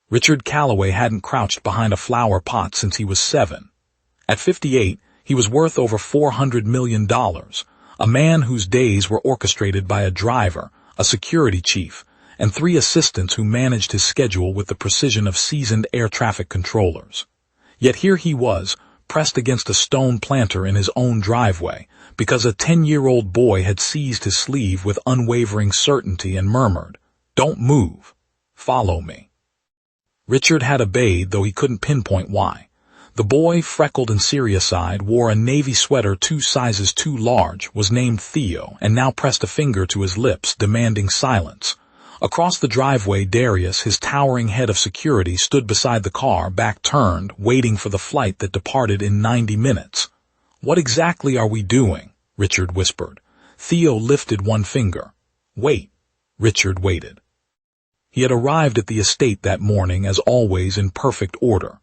Richard Calloway hadn't crouched behind a flower pot since he was 7. At 58, he was worth over $400 million, a man whose days were orchestrated by a driver, a security chief, and 3 assistants who managed his schedule with the precision of seasoned air traffic controllers. Yet here he was, pressed against a stone planter in his own driveway, because a 10-year-old boy had seized his sleeve with unwavering certainty and murmured, "Don't move. Follow me." Richard had obeyed, though he couldn't pinpoint why. The boy, freckled and serious-eyed, wore a navy sweater 2 sizes too large, was named Theo, and now pressed a finger to his lips, demanding silence. Across the driveway, Darius, his towering head of security, stood beside the car, back turned, waiting for the flight that departed in 90 minutes. "What exactly are we doing?" Richard whispered. Theo lifted one finger. "Wait." Richard waited. He had arrived at the estate that morning, as always, in perfect order.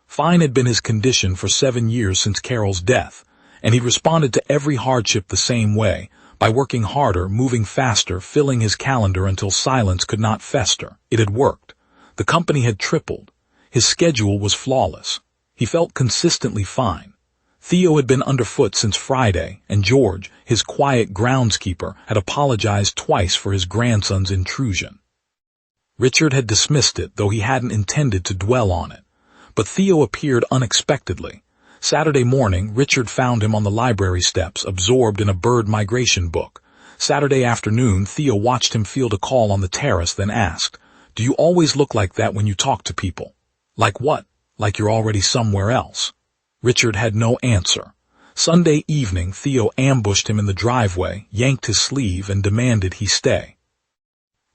Fine had been his condition for 7 years since Carol's death, and he responded to every hardship the same way, by working harder, moving faster, filling his calendar until silence could not fester. It had worked. The company had tripled. His schedule was flawless. He felt consistently fine. Theo had been underfoot since Friday, and George, his quiet groundskeeper, had apologized twice for his grandson's intrusion. Richard had dismissed it, though he hadn't intended to dwell on it. But Theo appeared unexpectedly. Saturday morning, Richard found him on the library steps, absorbed in a bird migration book. Saturday afternoon, Theo watched him field a call on the terrace, then asked, "Do you always look like that when you talk to people?" "Like what?" "Like you're already somewhere else." Richard had no answer. Sunday evening, Theo ambushed him in the driveway, yanked his sleeve, and demanded he stay.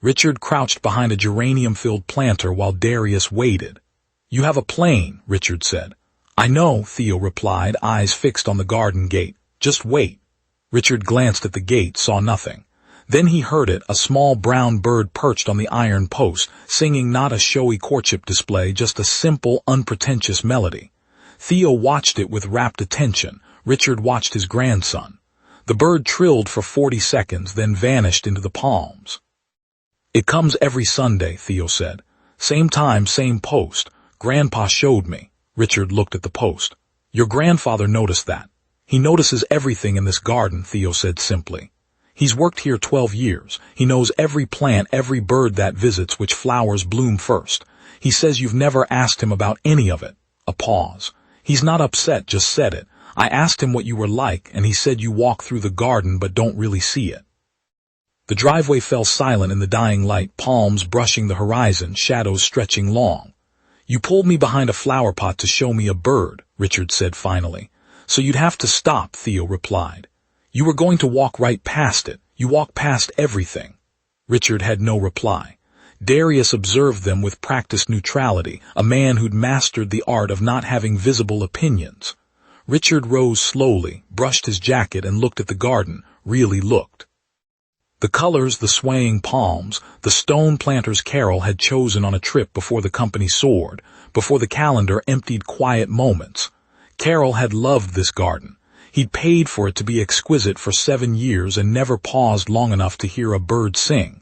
Richard crouched behind a geranium-filled planter while Darius waited. "You have a plane," Richard said. "I know," Theo replied, eyes fixed on the garden gate. "Just wait." Richard glanced at the gate, saw nothing. Then he heard it, a small brown bird perched on the iron post, singing not a showy courtship display, just a simple, unpretentious melody. Theo watched it with rapt attention. Richard watched his grandson. The bird trilled for 40 seconds, then vanished into the palms. "It comes every Sunday," Theo said. "Same time, same post. Grandpa showed me." Richard looked at the post. "Your grandfather noticed that." "He notices everything in this garden," Theo said simply. "He's worked here 12 years. He knows every plant, every bird that visits, which flowers bloom first. He says you've never asked him about any of it." A pause. "He's not upset, just said it. I asked him what you were like, and he said you walk through the garden but don't really see it." The driveway fell silent in the dying light, palms brushing the horizon, shadows stretching long. "You pulled me behind a flower pot to show me a bird," Richard said finally. "So you'd have to stop," Theo replied. "You were going to walk right past it. You walk past everything." Richard had no reply. Darius observed them with practiced neutrality, a man who'd mastered the art of not having visible opinions. Richard rose slowly, brushed his jacket, and looked at the garden, really looked. The colors, the swaying palms, the stone planters Carol had chosen on a trip before the company soared, before the calendar emptied quiet moments. Carol had loved this garden. He'd paid for it to be exquisite for 7 years and never paused long enough to hear a bird sing.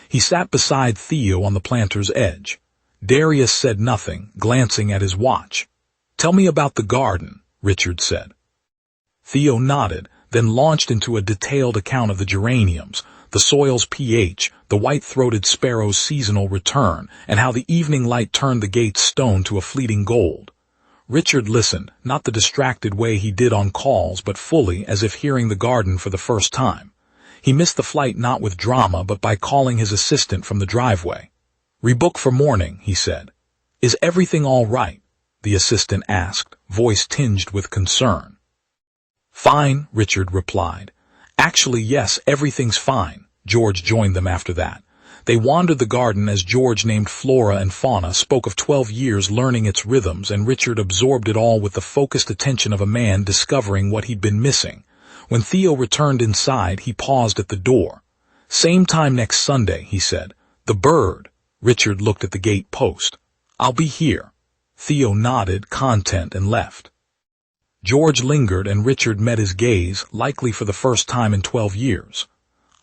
He sat beside Theo on the planter's edge. Darius said nothing, glancing at his watch. "Tell me about the garden," Richard said. Theo nodded, then launched into a detailed account of the geraniums, the soil's pH, the white-throated sparrow's seasonal return, and how the evening light turned the gate's stone to a fleeting gold. Richard listened, not the distracted way he did on calls, but fully, as if hearing the garden for the first time. He missed the flight not with drama, but by calling his assistant from the driveway. "Rebook for morning," he said. "Is everything all right?" the assistant asked, voice tinged with concern. "Fine," Richard replied. "Actually, yes, everything's fine." George joined them after that. They wandered the garden as George named flora and fauna, spoke of 12 years learning its rhythms, and Richard absorbed it all with the focused attention of a man discovering what he'd been missing. When Theo returned inside, he paused at the door. "Same time next Sunday," he said. "The bird." Richard looked at the gate post. "I'll be here." Theo nodded, content, and left. George lingered, and Richard met his gaze, likely for the first time in 12 years.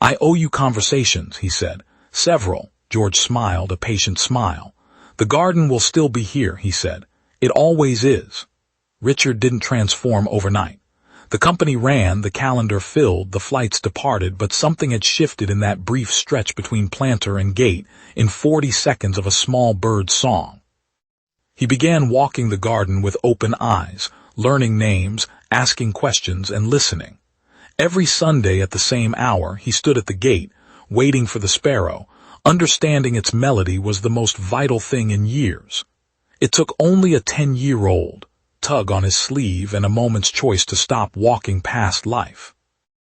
"I owe you conversations," he said. "Several." George smiled, a patient smile. "The garden will still be here," he said. "It always is." Richard didn't transform overnight. The company ran, the calendar filled, the flights departed, but something had shifted in that brief stretch between planter and gate, in 40 seconds of a small bird's song. He began walking the garden with open eyes, learning names, asking questions, and listening. Every Sunday at the same hour, he stood at the gate, waiting for the sparrow, understanding its melody was the most vital thing in years. It took only a 10-year-old tug on his sleeve and a moment's choice to stop walking past life.